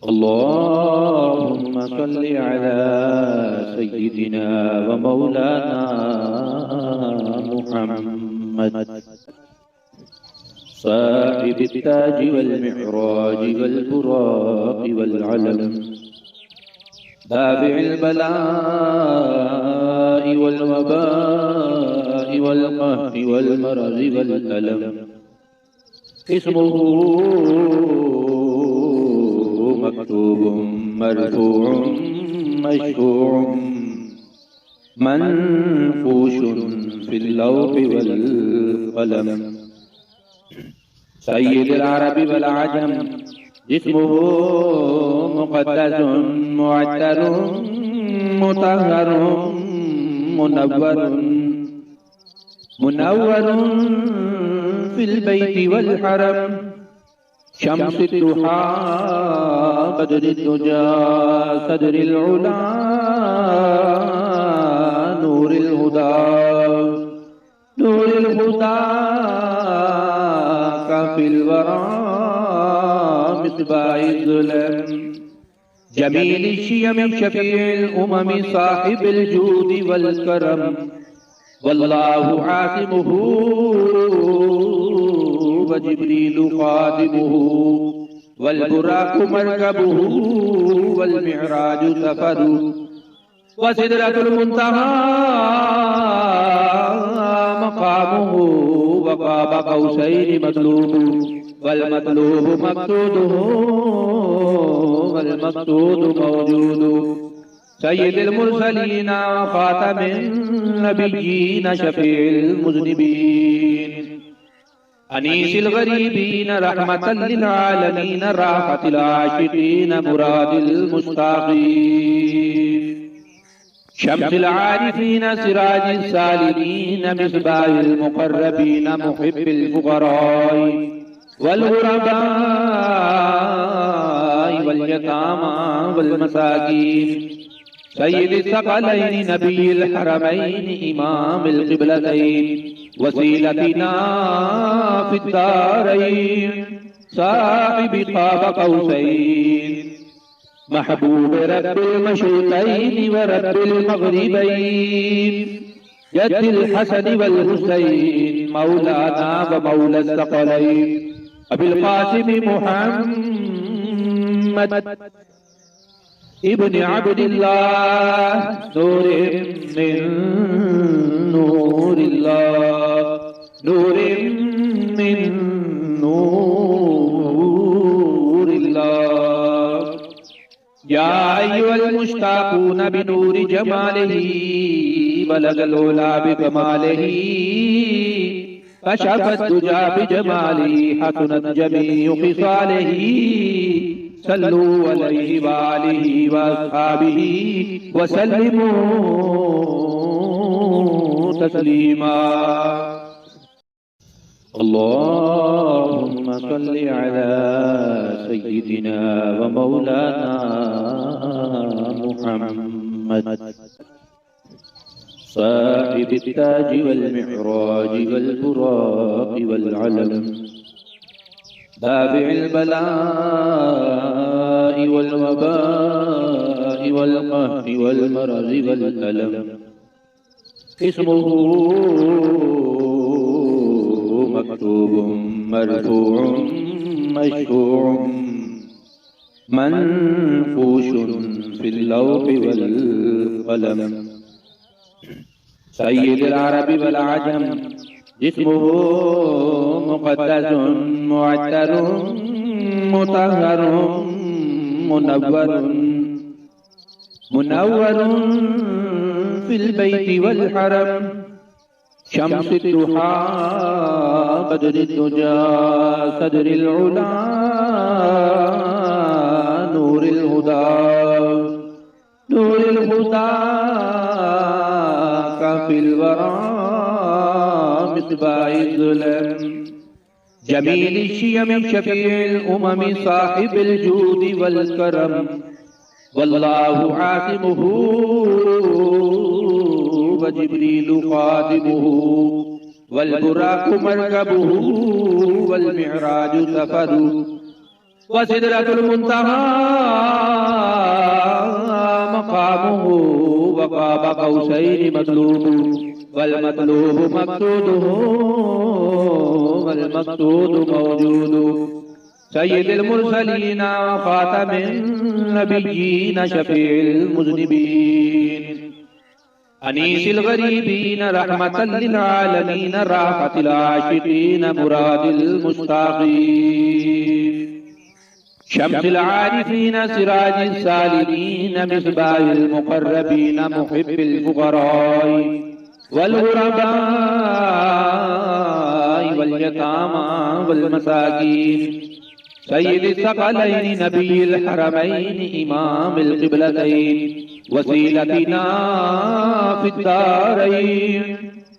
अल्लाहुम्मा सल्लि अला सय्यिदिना व मौलाना मुहम्मद साहिबित ताज वल मिअराज वल बुराक वल अलम दाफिल बलाइ वल वबाइ वल कहरि वल मरज़ वल अलम इस्मुहु मक्तूबुम मरफूउम मशफूउम मनफूशुन फिल लौहि वल क़लम सय्यिदुल अरबि वल अजम जिस्मुहु मुक़द्दसुन मुअत्तरुन मुतहहरुन मुनव्वरुन फिल बैति वल हरम शम्सुद दुहा बदरुद दुजा सदरुल उला नूरुल हुदा काफिल वरा मिस्बाहिल ज़ुलम जमील शियम शफीउल उमम साहिबुल जूद वल करम वल्लाहु आसिमुहु व जिब्रीलु ख़ादिमुहु वल बुराक़ु मरकबुहु वल मिअराजु सफ़रु व सिदरतुल मुंतहा मक़ामुहु व क़ाब क़ौसैनि मतलूबु वल मतलूबु मक़सूदुहु वल मक़सूदु मौजूदु सय्यिदुल मुरसलीन ख़ातमिन नबिय्यीन शफ़ीउल मुज़निबीन अनीसिल गरीबीन रहमतल लिल आलमीन राहतिल आशिकीन मुरादिल मुश्ताक़ीन शम्सिल आरिफीन सिराजिस सालिकीन मिस्बाहिल मुक़र्रबीन मुहिब्बिल फ़ुक़राई वल ग़ुरबाई वल यतामा वल मसाकीन सय्यिदिस सकलैनि नबिय्यिल हरमैनि इमामिल क़िबलतैन वसीलतिना फिद्दारैन साहिबि क़ाब क़ौसैन महबूब रब्बिल मशरिक़ैन व रब्बिल मग़रिबैन जद्दिल हसन वल हुसैन मौलाना व मौला सकलैन अबिल क़ासिम मुहम्मद इब्न अब्दिल्लाह नूरिन मिन नूरिल्लाह नूरिन मिन नूरिल्लाह या अय्युहल मुश्ताक़ून बिनूरि जमालिही बलगल उला बिकमालिही कशफत दुजा बिजमालिही हसनत जमीउ ख़िसालिही सल्लू अलैहि व आलिहि व अस्हाबिहि व सल्लिमू तस्लीमा अल्लाहुम्मा सल्लि अला सय्यिदिना व मौलाना मुहम्मद साहिबित ताज वल मिअराज वल बुराक वल अलम दाफिल बलाइ वल वबाइ वल कहरि वल मरज़ वल अलम इस्मुहु मक्तूबुम मरफूउम मशफूउम मनफूशुन फिल लौहि वल क़लम सय्यिदुल अरबि वल अजम जिस्मुहु मुक़द्दसुन मुअत्तरुन मुतहहरुन मुनव्वरुन फिल बैति वल हरम शम्सुद दुहा बदरुद दुजा सदरुल उला नूरुल हुदा काफिल वरा मिस्बाहिल ज़ुलम जमील शियम शफीउल उमम साहिबुल जूद वल करम वल्लाहु आसिमुहु व जिब्रीलु ख़ादिमुहु वल बुराक़ु मरकबुहु वल मिअराजु सफ़रु व सिदरतुल मुंतहा मकामुहु व क़ाब क़ौसैनि मतलूबु वल मतलूबु मक़सूदुहु वल मक़सूदु मौजूदु सय्यिदुल मुरसलीन व ख़ातमिन नबिय्यीन शफ़ीउल मुज़निबीन अनीसिल गरीबीन रहमतल लिल आलमीन राहतिल आशिकीन मुरादिल मुश्ताक़ीन शम्सिल आरिफीन सिराजिस सालिमीन मिस्बाहिल मुक़र्रबीन मुहिब्बिल फ़ुक़राई वल ग़ुरबाई वल यतामा वल मसाकीन सय्यिदिस सकलैनि नबिय्यिल हरमैनि इमामिल क़िबलतैन वसीलतिना फिद्दारैन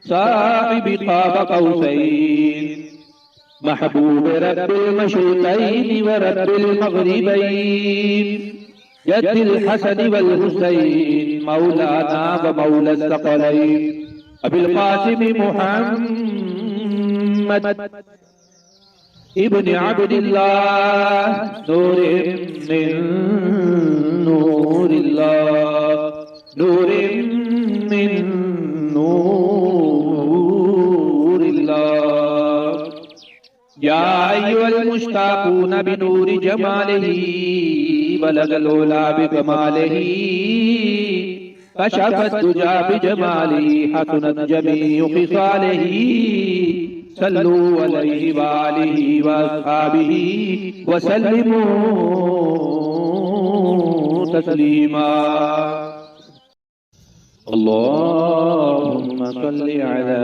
साहिबि क़ाब क़ौसैन महबूब रब्बिल मशरिक़ैन व रब्बिल मग़रिबैन जद्दिल हसन वल हुसैन मौलाना व मौला सकलैन अबिल क़ासिम मुहम्मद इब्न अब्दिल्लाह नूरिन मिन नूरिल्लाह नूरिन मिन नूरिल्लाह या अय्युहल मुश्ताक़ून बिनूरि जमालिही बलगल उला बिकमालिही कशफत दुजा बिजमालिही हसनत जमीउ खिसालिही सल्लू अलैहि व आलिहि व अस्हाबिही व सल्लिमू तस्लीमा। अल्लाहुम्मा सल्लि अला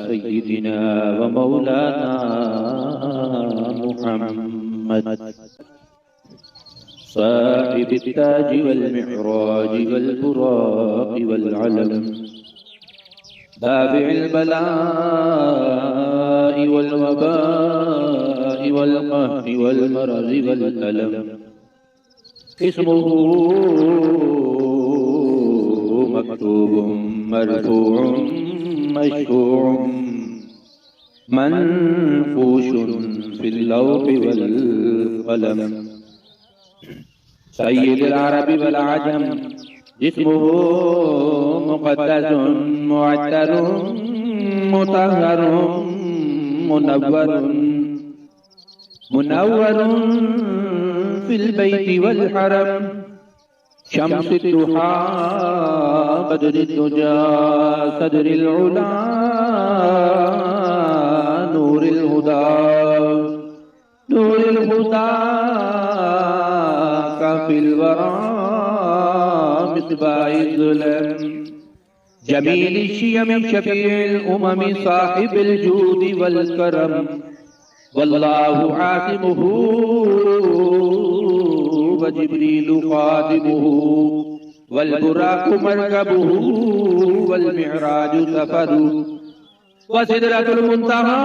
सय्यिदिना व मौलाना मुहम्मद साहिबित ताज वल मिअराज वल बुराक़ वल अलम दाफ़िइल बलाइ वल वबाइ वल क़हरि वल मरज़ि वल अलम इस्मुहु मक्तूबुम मरफ़ूउम मशफ़ूउम मनफ़ूशुन फ़िल लौहि वल क़लम सय्यिदुल अरबि वल अजम जिस्मुहु मुक़द्दसुन मुअत्तरुन मुतहहरुन मुनव्वरुन फिल बैति वल हरम शम्सुद दुहा बदरुद दुजा सदरिल उला नूरिल हुदा काफिल वरा मिस्बाहिल ज़ुलम जमील शियम शफीउल उमम साहिबिल जूद वल करम वल्लाहु आसिमुहु व जिब्रीलु खादिमुहु वल बुराक़ु मरकबुहु वल मिअराजु सफरु व सिदरतुल मुंतहा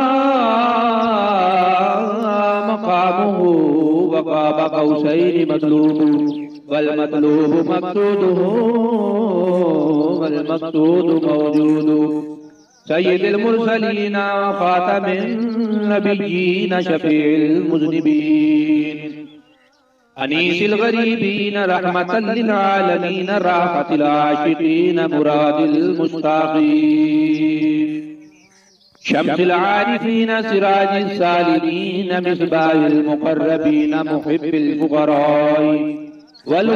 मकामुहु व क़ाब क़ौसैनि मतलूबु वल मतलूबु मक़सूदुहु वल मक़सूदु मौजूदु सय्यिदुल मुरसलीन व ख़ातमिन नबिय्यीन शफ़ीउल मुज़निबीन अनीसिल गरीबीन रहमतल लिल आलमीन राहतिल आशिकीन मुरादिल मुश्ताक़ीन शम्सिल आरिफीन सिराजिस सालिमीन मिस्बाहिल मुक़र्रबीन मुहिब्बिल फ़ुक़राई वल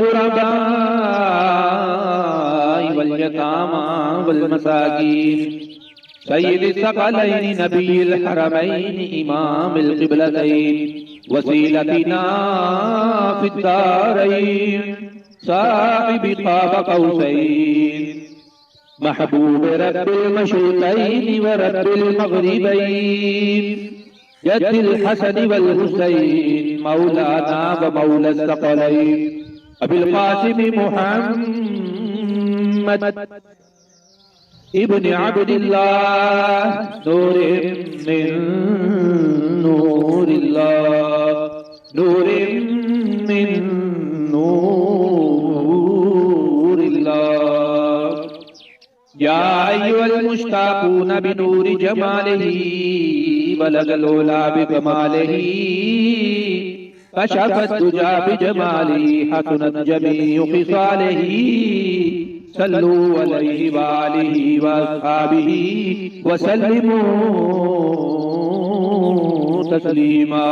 ग़ुरबाई वल यतामा वल मसाकीन सय्यिदिस सकलैनि नबिय्यिल हरमैनि इमामिल क़िबलतैन वसीलतिना फिद्दारैन साहिबि क़ाब क़ौसैन महबूब रब्बिल मशरिक़ैन व रब्बिल मग़रिबैन जद्दिल हसन वल हुसैन मौलाना व मौला सकलैन अबिल क़ासिम मुहम्मद इब्न अब्दिल्लाह नूरिन मिन नूरिल्लाह नूरिन मिन नूरिल्लाह या अय्युहल मुश्ताक़ून बिनूरि जमालिही बलगल उला बिकमालिही कशफत दुजा बिजमालिही हसनत जमीउ खिसालिही सल्लू अलैहि वालिही वअस्हाबिही वसल्लिमू तस्लीमा।